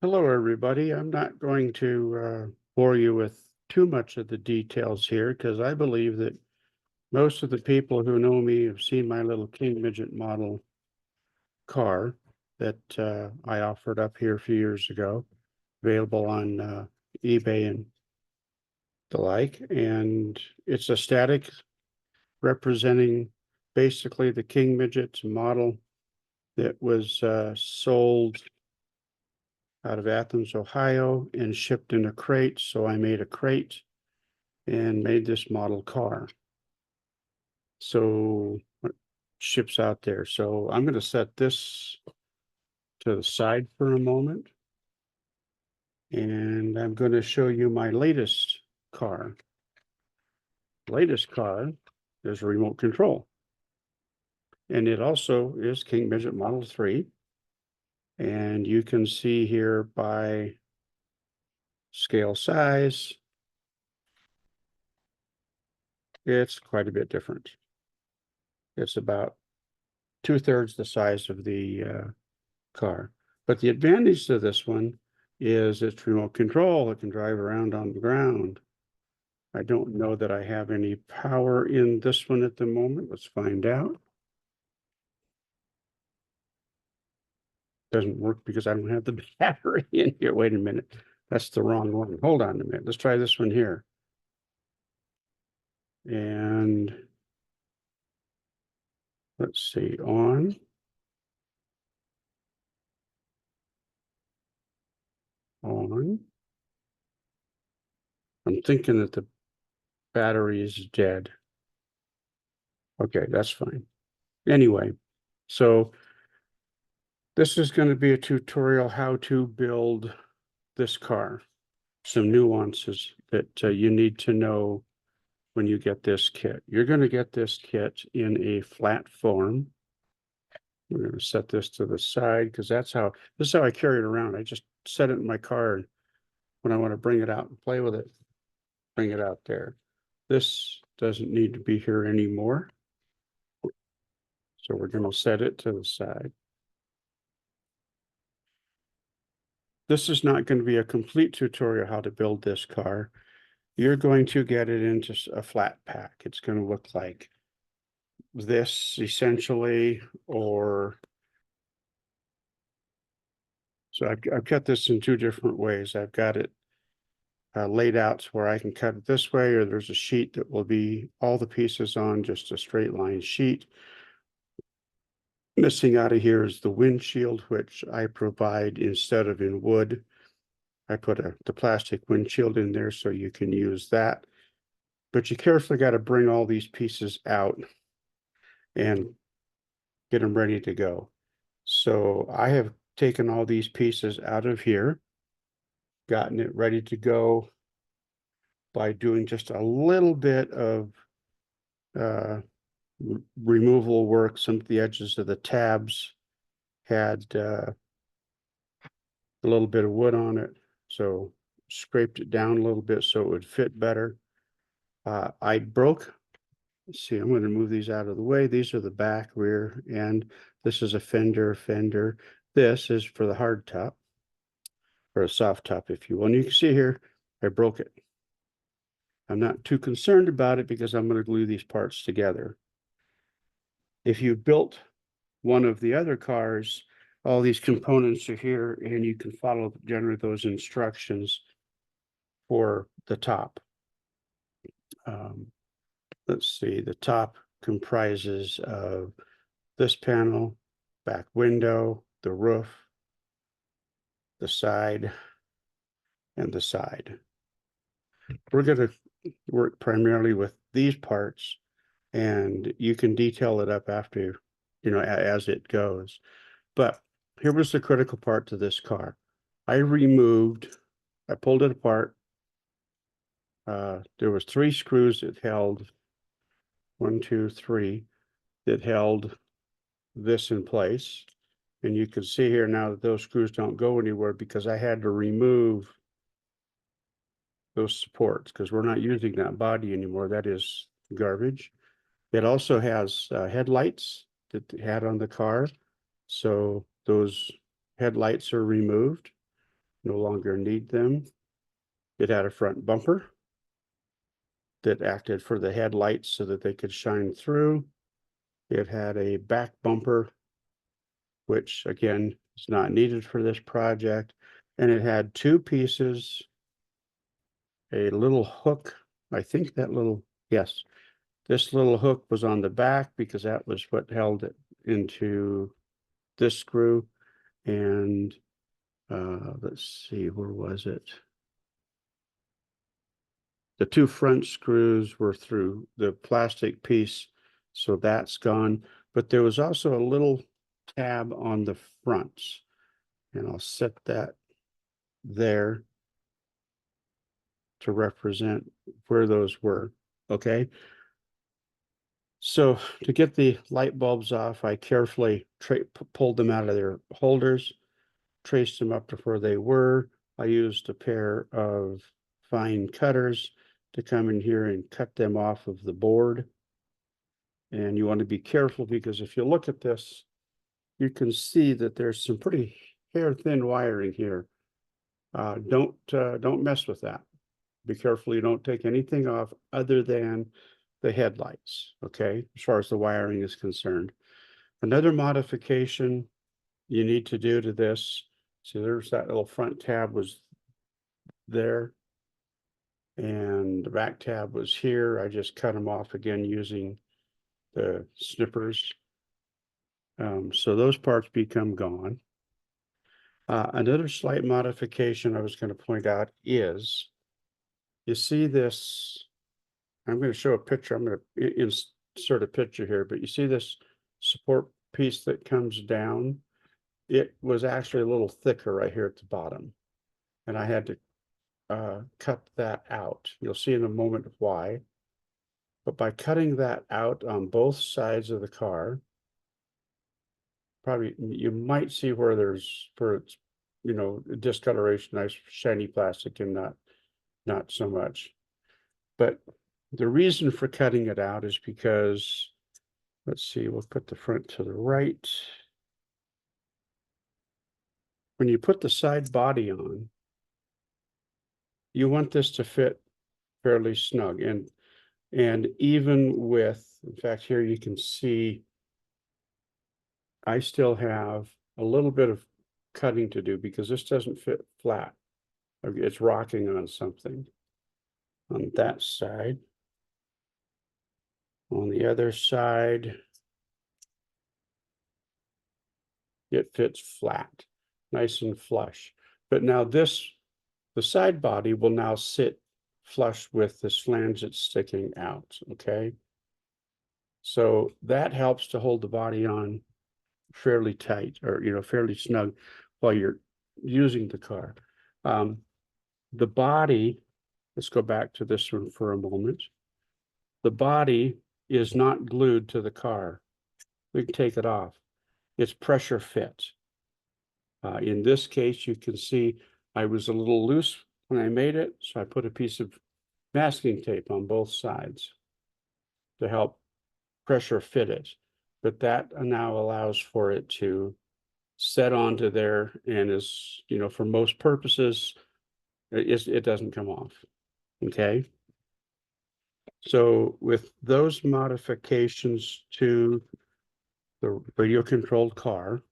Hello, everybody. I'm not going to bore you with too much of the details here because I believe that most of the people who know me have seen my little King Midget model car that I offered up here a few years ago, available on eBay and the like. And it's a static representing basically the King Midget model that was sold out of Athens, Ohio, and shipped in a crate. So I made a crate and made this model car. So it ships out there. So I'm going to set this to the side for a moment. And I'm going to show you my latest car. Latest car is a remote control. And it also is King Midget Model 3. And you can see here by scale size, it's quite a bit different. It's about 2/3 the size of the car. But the advantage to this one is it's remote control. It can drive around on the ground. I don't know that I have any power in this one at the moment. Let's find out. Doesn't work because I don't have the battery in here. Wait a minute. That's the wrong one. Hold on a minute. Let's try this one here. And let's see, on. On. I'm thinking that the battery is dead. Okay, that's fine. Anyway, so this is going to be a tutorial how to build this car. Some nuances that you need to know when you get this kit. You're going to get this kit in a flat form. We're going to set this to the side because this is how I carry it around. I just set it in my car, and when I want to bring it out and play with it, bring it out there. This doesn't need to be here anymore. So we're going to set it to the side. This is not going to be a complete tutorial how to build this car. You're going to get it into a flat pack. It's going to look like this essentially, or so I've cut this in two different ways. I've got it laid out where I can cut it this way, or there's a sheet that will be all the pieces on just a straight line sheet. Missing out of here is the windshield, which I provide instead of in wood. I put the plastic windshield in there so you can use that. But you carefully got to bring all these pieces out and get them ready to go. So I have taken all these pieces out of here, gotten it ready to go by doing just a little bit of removal work. Some of the edges of the tabs had a little bit of wood on it, so scraped it down a little bit so it would fit better. I broke, let's see, I'm going to move these out of the way. These are the back, rear, and this is a fender. This is for the hard top, or a soft top, if you will. And you can see here, I broke it. I'm not too concerned about it because I'm going to glue these parts together. If you built one of the other cars, all these components are here, and you can follow generally those instructions for the top. Let's see, the top comprises of this panel, back window, the roof, the side, and the side. We're going to work primarily with these parts, and you can detail it up after, as it goes. But here was the critical part to this car. I pulled it apart. There was 3 screws that held, 1, 2, 3, that held this in place. And you can see here now that those screws don't go anywhere because I had to remove those supports because we're not using that body anymore. That is garbage. It also has headlights that it had on the car. So those headlights are removed. no longer need them. It had a front bumper that acted for the headlights so that they could shine through. It had a back bumper, which again is not needed for this project. And it had two pieces, a little hook. I think that little, yes, this little hook was on the back because that was what held it into this screw. And let's see, where was it? The two front screws were through the plastic piece, so that's gone. But there was also a little tab on the fronts, and I'll set that there to represent where those were, okay? So to get the light bulbs off, I carefully pulled them out of their holders, traced them up to where they were. I used a pair of fine cutters to come in here and cut them off of the board. And you want to be careful because if you look at this, you can see that there's some pretty hair-thin wiring here. Don't mess with that. Be careful you don't take anything off other than the headlights, okay, as far as the wiring is concerned. Another modification you need to do to this, see there's that little front tab was there, and the back tab was here. I just cut them off again using the snippers. So those parts become gone. Another slight modification I was going to point out is, you see this, I'm going to show a picture, I'm going to insert a picture here, but you see this support piece that comes down? It was actually a little thicker right here at the bottom, and I had to cut that out. You'll see in a moment why. But by cutting that out on both sides of the car, probably you might see where there's, for it's, you know, discoloration, nice shiny plastic, and not so much. But the reason for cutting it out is because, let's see, we'll put the front to the right. When you put the side body on, you want this to fit fairly snug. And even with, in fact, here you can see, I still have a little bit of cutting to do because this doesn't fit flat. It's rocking on something on that side. On the other side, it fits flat, nice and flush. But now this, the side body will now sit flush with this flange that's sticking out, okay? So that helps to hold the body on fairly tight, or, you know, fairly snug while you're using the car. The body, let's go back to this one for a moment. The body is not glued to the car. We can take it off. It's pressure fit. In this case, you can see I was a little loose when I made it, so I put a piece of masking tape on both sides to help pressure fit it. But that now allows for it to set onto there, and is, you know, for most purposes, it doesn't come off, okay? So with those modifications to the radio controlled car,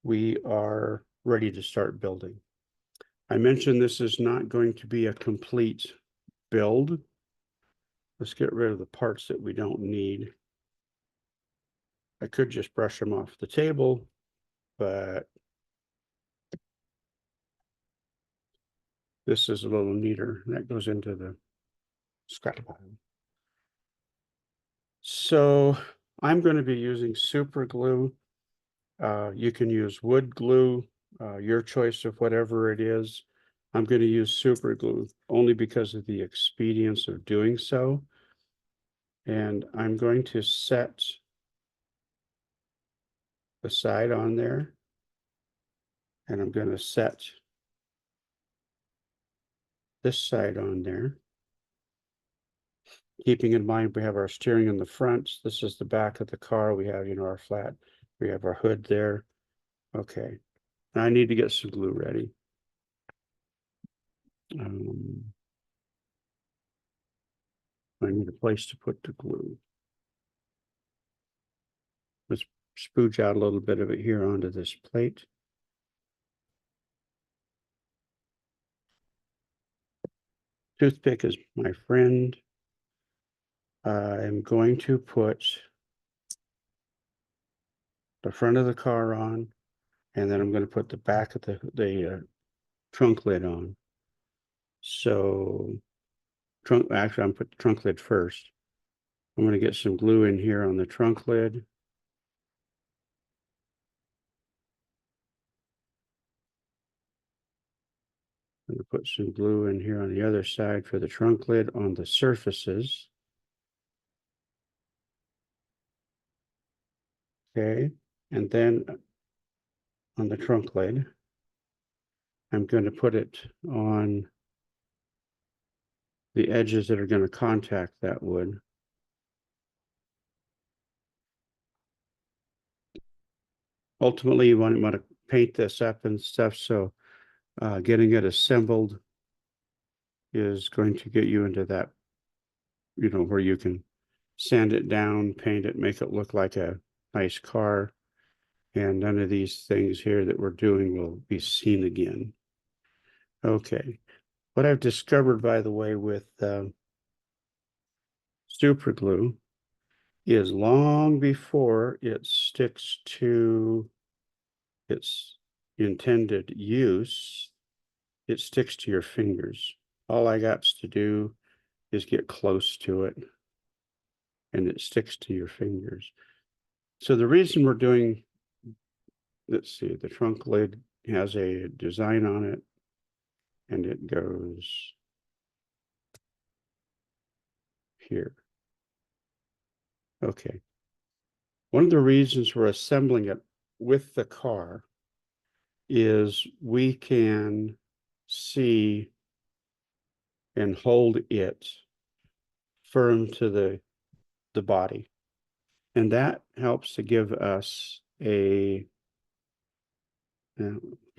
we are ready to start building. I mentioned this is not going to be a complete build. Let's get rid of the parts that we don't need. I could just brush them off the table, but this is a little neater. That goes into the scrap pile. So I'm going to be using super glue. You can use wood glue, your choice of whatever it is. I'm going to use super glue only because of the expedience of doing so. And I'm going to set the side on there. And I'm going to set this side on there. Keeping in mind, we have our steering in the front. This is the back of the car. We have, you know, our flat. We have our hood there. Okay. Now I need to get some glue ready. I need a place to put the glue. Let's spooge out a little bit of it here onto this plate. Toothpick is my friend. I'm going to put the front of the car on, and then I'm going to put the back of the trunk lid on. So actually, I'm put the trunk lid first. I'm going to get some glue in here on the trunk lid. I'm going to put some glue in here on the other side for the trunk lid on the surfaces. Okay, and then on the trunk lid, I'm going to put it on the edges that are going to contact that wood. Ultimately, you want to paint this up and stuff, so getting it assembled is going to get you into that, where you can sand it down, paint it, make it look like a nice car, and none of these things here that we're doing will be seen again. Okay, what I've discovered, by the way, with super glue is long before it sticks to its intended use, it sticks to your fingers. All I got to do is get close to it and it sticks to your fingers. So the reason we're doing, let's see, the trunk lid has a design on it and it goes here. Okay. One of the reasons we're assembling it with the car is we can see and hold it firm to the body. And that helps to give us a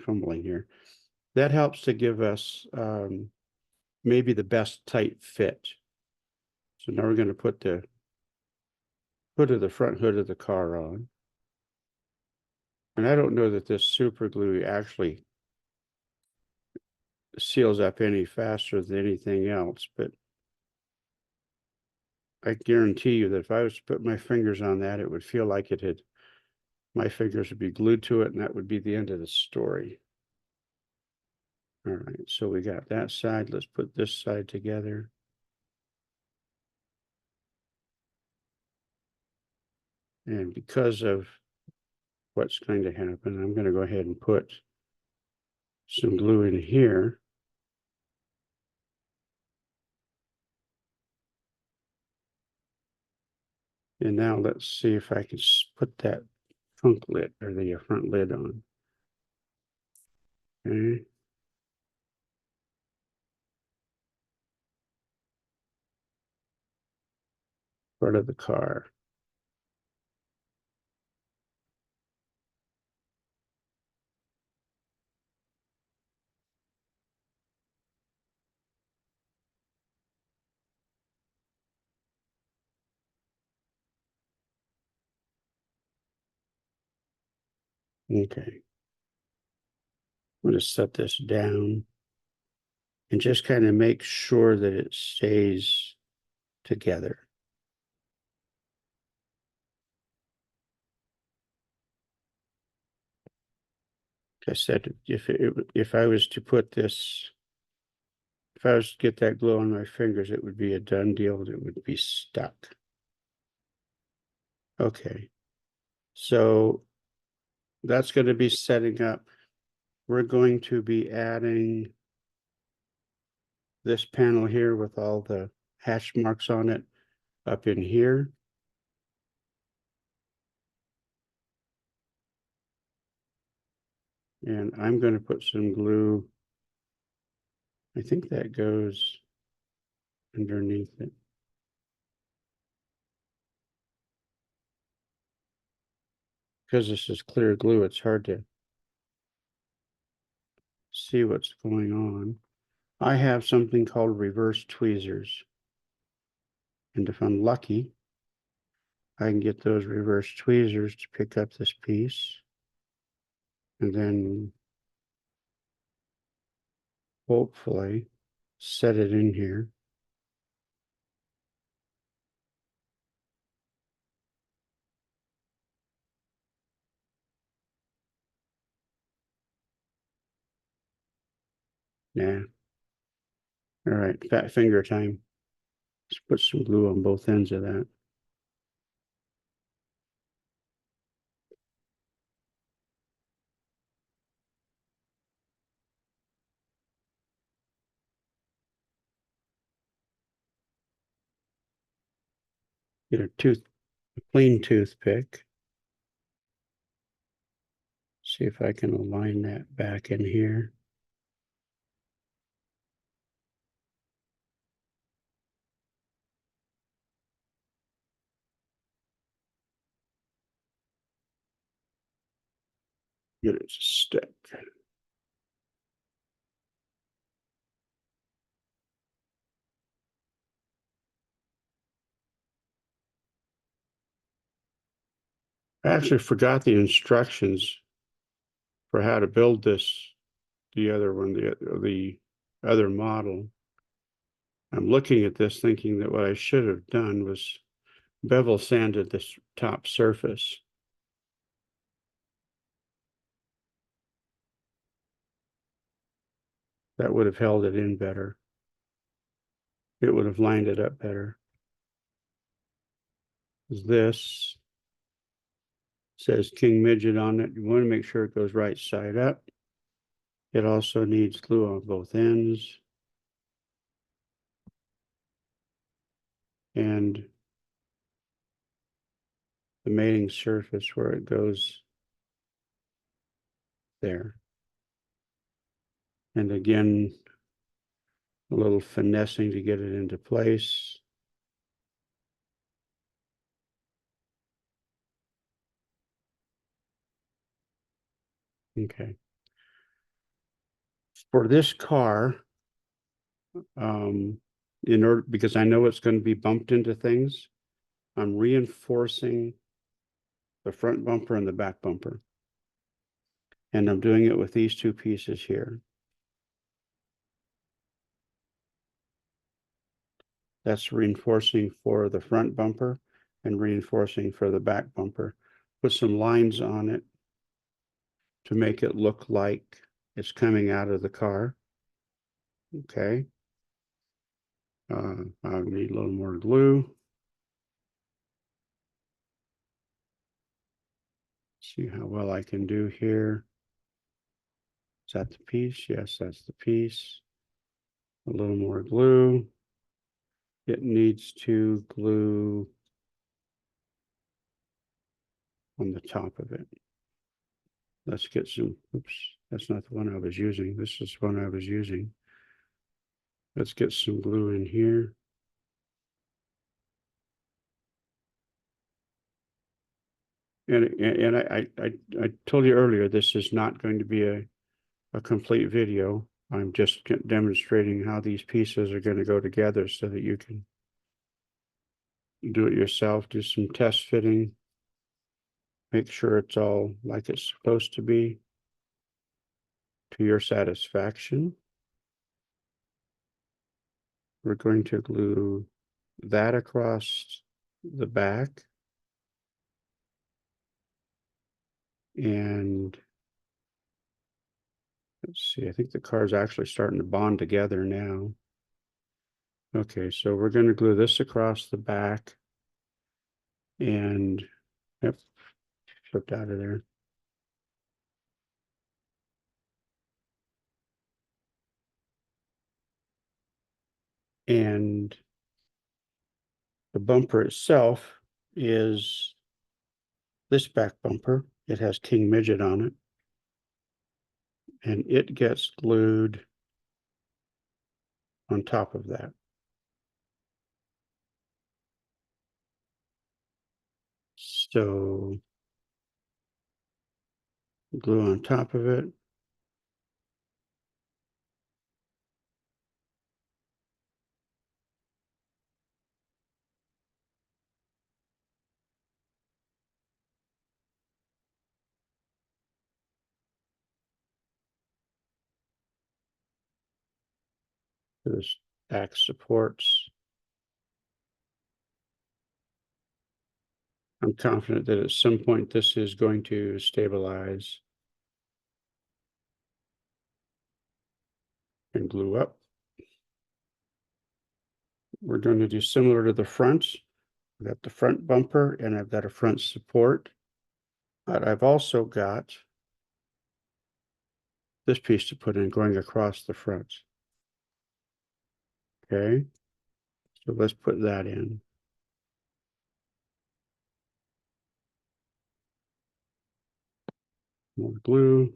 fumbling here. That helps to give us maybe the best tight fit. So now we're going to put the front hood of the car on. And I don't know that this super glue actually seals up any faster than anything else, but I guarantee you that if I was to put my fingers on that, it would feel like my fingers would be glued to it, and that would be the end of the story. All right, so we got that side. Let's put this side together. And because of what's going to happen, I'm going to go ahead and put some glue in here. And now let's see if I can put that trunk lid or the front lid on. Okay. Part of the car. Okay. I'm going to set this down and just kind of make sure that it stays together. Like I said, if I was to put this, if I was to get that glue on my fingers, it would be a done deal. It would be stuck. Okay. So that's going to be setting up. We're going to be adding this panel here with all the hash marks on it up in here. And I'm going to put some glue. I think that goes underneath it. Because this is clear glue, it's hard to see what's going on. I have something called reverse tweezers. And if I'm lucky, I can get those reverse tweezers to pick up this piece. And then hopefully set it in here. Yeah. All right, fat finger time. Let's put some glue on both ends of that. Get a clean toothpick. See if I can align that back in here. Get it to stick. I actually forgot the instructions for how to build this, the other one, the other model. I'm looking at this thinking that what I should have done was bevel sanded this top surface. That would have held it in better. It would have lined it up better. This says King Midget on it. You want to make sure it goes right side up. It also needs glue on both ends. And the mating surface where it goes there. And again, a little finessing to get it into place. Okay. For this car, because I know it's going to be bumped into things, I'm reinforcing the front bumper and the back bumper. And I'm doing it with these two pieces here. That's reinforcing for the front bumper and reinforcing for the back bumper. Put some lines on it to make it look like it's coming out of the car. Okay. I'll need a little more glue. See how well I can do here. Is that the piece? Yes, that's the piece. A little more glue. It needs to glue on the top of it. Let's get some, oops, that's not the one I was using. This is the one I was using. Let's get some glue in here. And I told you earlier, this is not going to be a complete video. I'm just demonstrating how these pieces are going to go together so that you can do it yourself, do some test fitting, make sure it's all like it's supposed to be to your satisfaction. We're going to glue that across the back. And let's see, I think the car's actually starting to bond together now. Okay, so we're going to glue this across the back and, yep, flipped out of there. And the bumper itself is this back bumper. It has King Midget on it. And it gets glued on top of that. So glue on top of it. This back supports. I'm confident that at some point this is going to stabilize and glue up. We're going to do similar to the front. I've got the front bumper and I've got a front support, but I've also got this piece to put in going across the front. Okay, so let's put that in. More glue.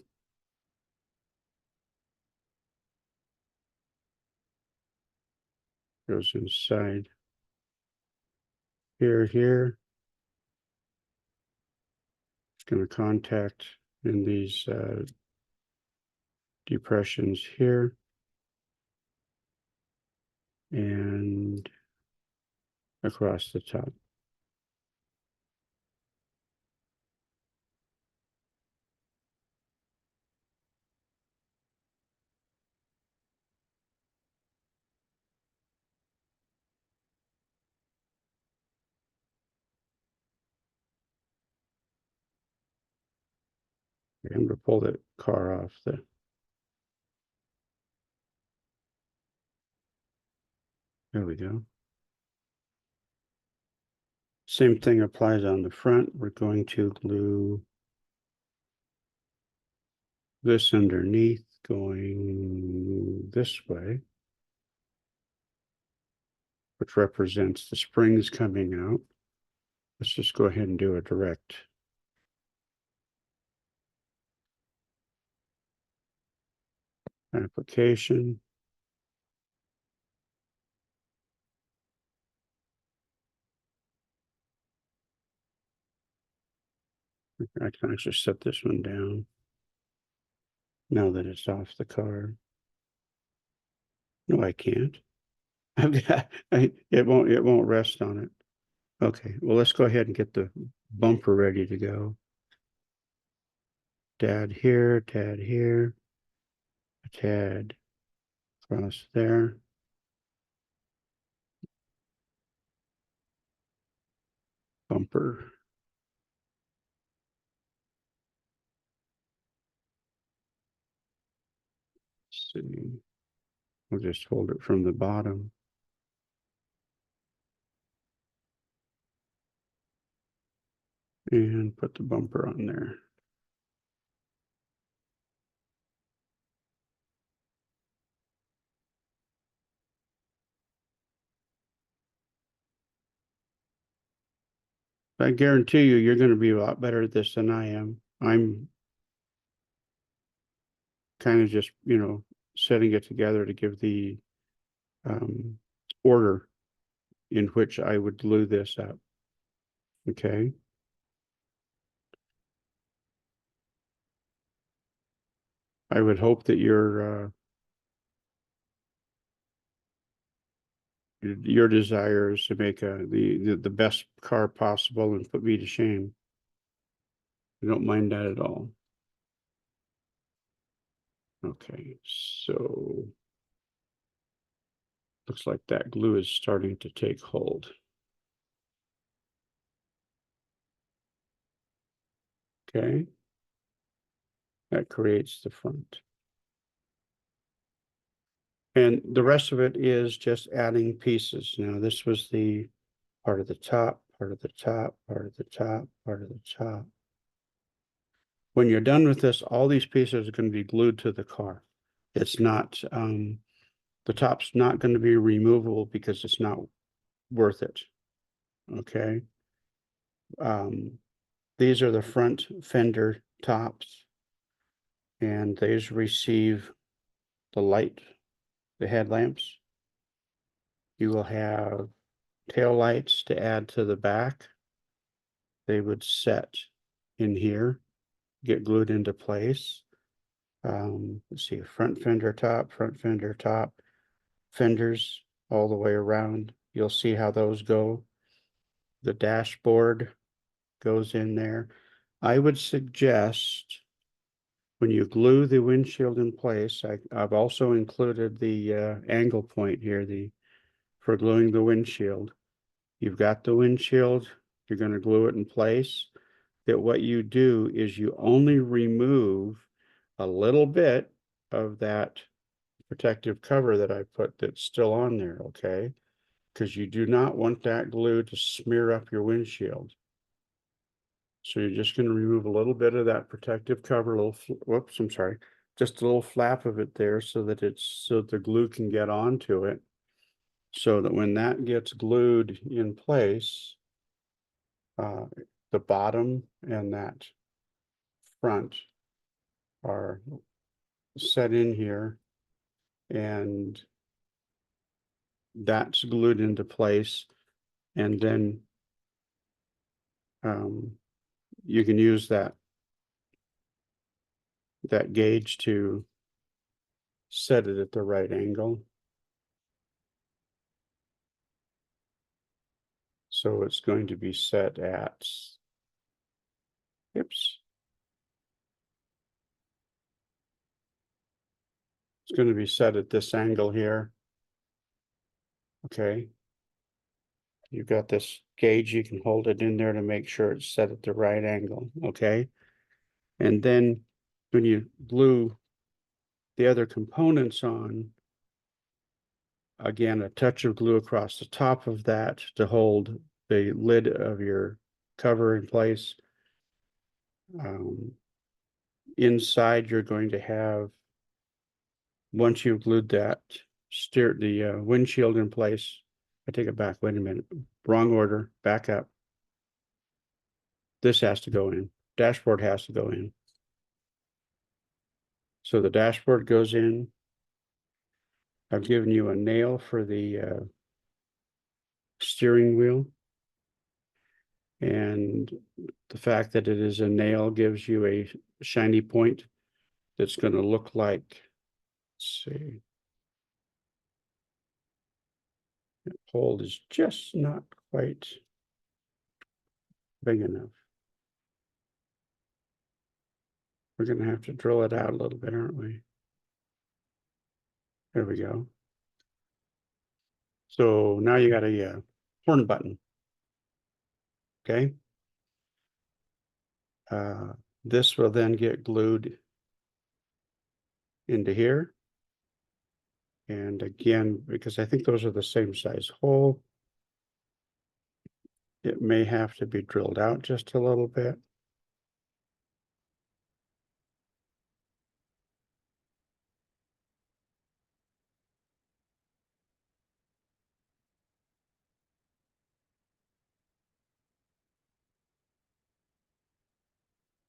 Goes inside here. It's going to contact in these depressions here. And across the top. I'm going to pull the car off the. There we go. Same thing applies on the front. We're going to glue this underneath going this way, which represents the springs coming out. Let's just go ahead and do a direct. Application. I can actually set this one down now that it's off the car. No, I can't. It won't rest on it. Okay, well, let's go ahead and get the bumper ready to go. Tad here, a tad across there. Bumper. Let's see. We'll just hold it from the bottom. And put the bumper on there. I guarantee you, you're going to be a lot better at this than I am. I'm kind of just, setting it together to give the order in which I would glue this up. Okay. I would hope that your desire is to make the best car possible and put me to shame. I don't mind that at all. Okay, so looks like that glue is starting to take hold. Okay, that creates the front. And the rest of it is just adding pieces. Now, this was the part of the top, part of the top, part of the top, part of the top. When you're done with this, all these pieces are going to be glued to the car. It's not, the top's not going to be removable because it's not worth it. Okay. These are the front fender tops, and these receive the light, the headlamps. You will have tail lights to add to the back. They would set in here, get glued into place. Let's see, front fender top, fenders all the way around. You'll see how those go. The dashboard goes in there. I would suggest when you glue the windshield in place, I've also included the angle point here, for gluing the windshield. You've got the windshield, you're going to glue it in place. That what you do is you only remove a little bit of that protective cover that I put that's still on there, okay? Because you do not want that glue to smear up your windshield. So you're just going to remove a little bit of that protective cover, a little, whoops, I'm sorry, just a little flap of it there so that so the glue can get onto it. So that when that gets glued in place, the bottom and that front are set in here, and that's glued into place. And then you can use that gauge to set it at the right angle. So it's going to be set at, oops. It's going to be set at this angle here. Okay. You've got this gauge, you can hold it in there to make sure it's set at the right angle. Okay. And then when you glue the other components on, again, a touch of glue across the top of that to hold the lid of your cover in place. Inside, you're going to have, once you've glued that, steer the windshield in place. I take it back. Wait a minute. Wrong order. Back up. This has to go in. Dashboard has to go in. So the dashboard goes in. I've given you a nail for the steering wheel. And the fact that it is a nail gives you a shiny point that's going to look like, let's see, that hole is just not quite big enough. We're going to have to drill it out a little bit, aren't we? There we go. So now you got a horn button. Okay. This will then get glued into here. And again, because I think those are the same size hole, it may have to be drilled out just a little bit.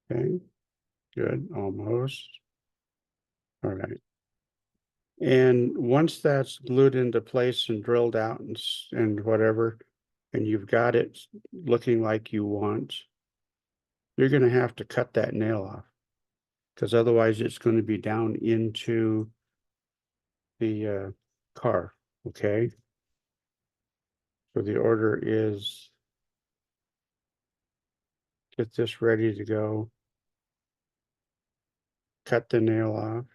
Okay, good, almost. All right. And once that's glued into place and drilled out and whatever, and you've got it looking like you want, you're going to have to cut that nail off, because otherwise it's going to be down into the car. Okay. So the order is get this ready to go, cut the nail off.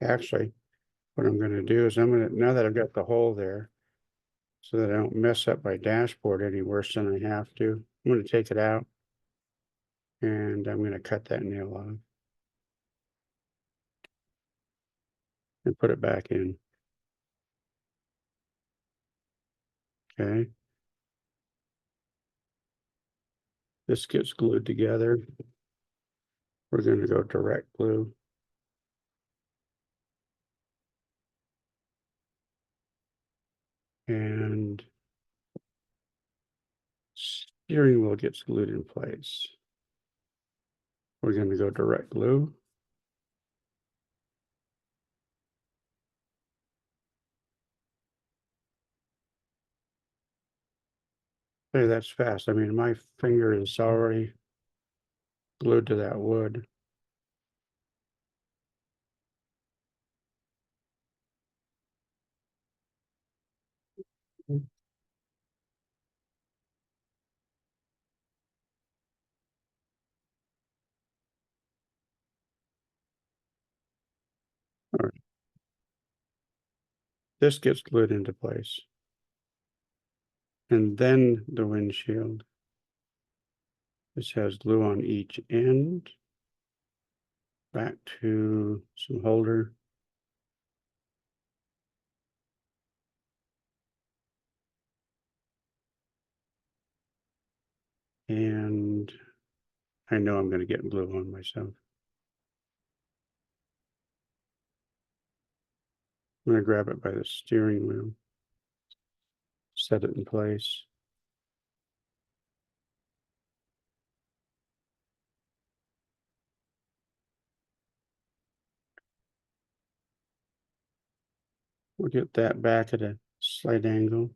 Actually, what I'm going to do is now that I've got the hole there, so that I don't mess up my dashboard any worse than I have to, I'm going to take it out and I'm going to cut that nail off and put it back in. Okay. This gets glued together. We're going to go direct glue. And steering wheel gets glued in place. We're going to go direct glue. Hey, that's fast. I mean, my finger is already glued to that wood. this gets glued into place. And then the windshield. This has glue on each end. Back to some holder. And I know I'm going to get glue on myself. I'm going to grab it by the steering wheel. Set it in place. We'll get that back at a slight angle.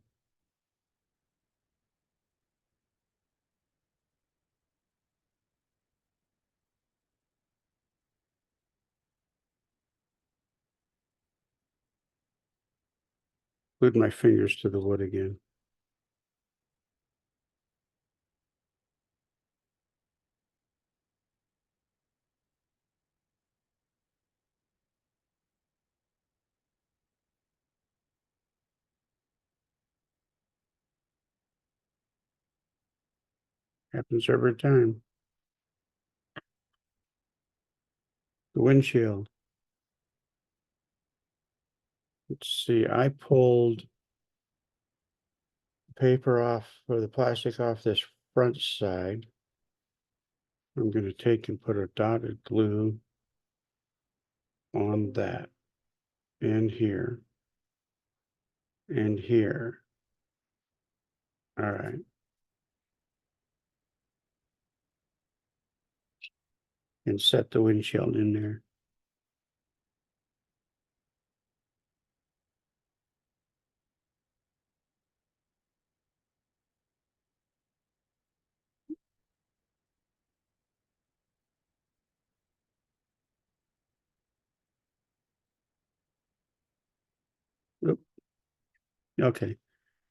Glued my fingers to the wood again. Happens every time. The windshield. Let's see, I pulled paper off, or the plastic off this front side. I'm going to take and put a dotted glue on that, and here, and here. All right. And set the windshield in there. Oop. Okay,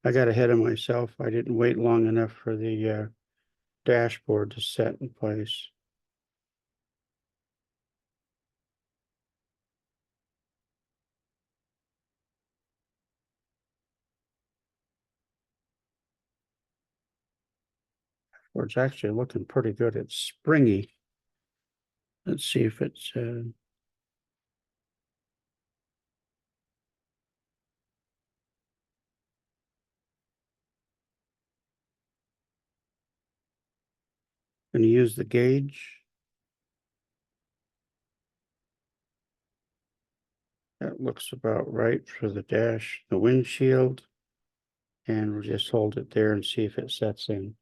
I got ahead of myself. I didn't wait long enough for the dashboard to set in place. Or it's actually looking pretty good. It's springy. Let's see if it's going to use the gauge. That looks about right for the dash, the windshield. And we'll just hold it there and see if it sets in.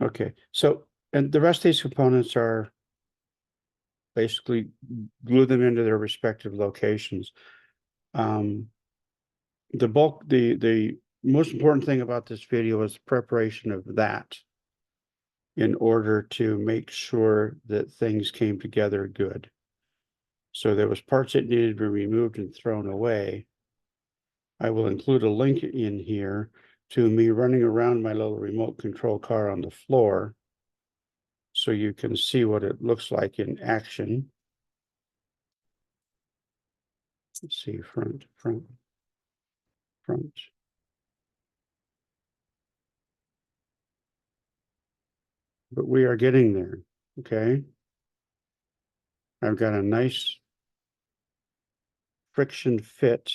Okay, so, and the rest of these components are basically glue them into their respective locations. The most important thing about this video is preparation of that in order to make sure that things came together good. So there was parts that needed to be removed and thrown away. I will include a link in here to me running around my little remote control car on the floor so you can see what it looks like in action. Let's see, front. But we are getting there, okay? I've got a nice friction fit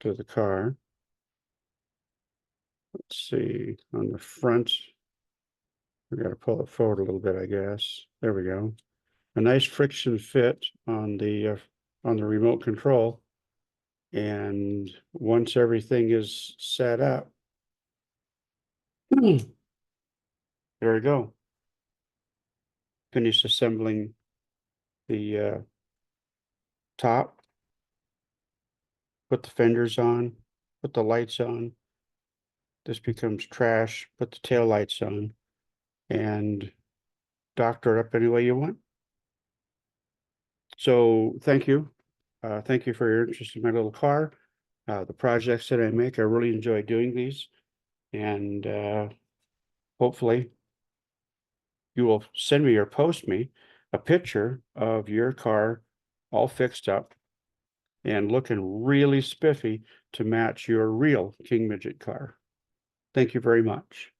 to the car. Let's see, on the front, we got to pull it forward a little bit, I guess. There we go. A nice friction fit on the remote control. And once everything is set up, there we go. Finish assembling the top, put the fenders on, put the lights on. This becomes trash, put the tail lights on, and doctor it up any way you want. So thank you. Thank you for your interest in my little car. The projects that I make, I really enjoy doing these. And hopefully you will send me or post me a picture of your car all fixed up and looking really spiffy to match your real King Midget car. Thank you very much.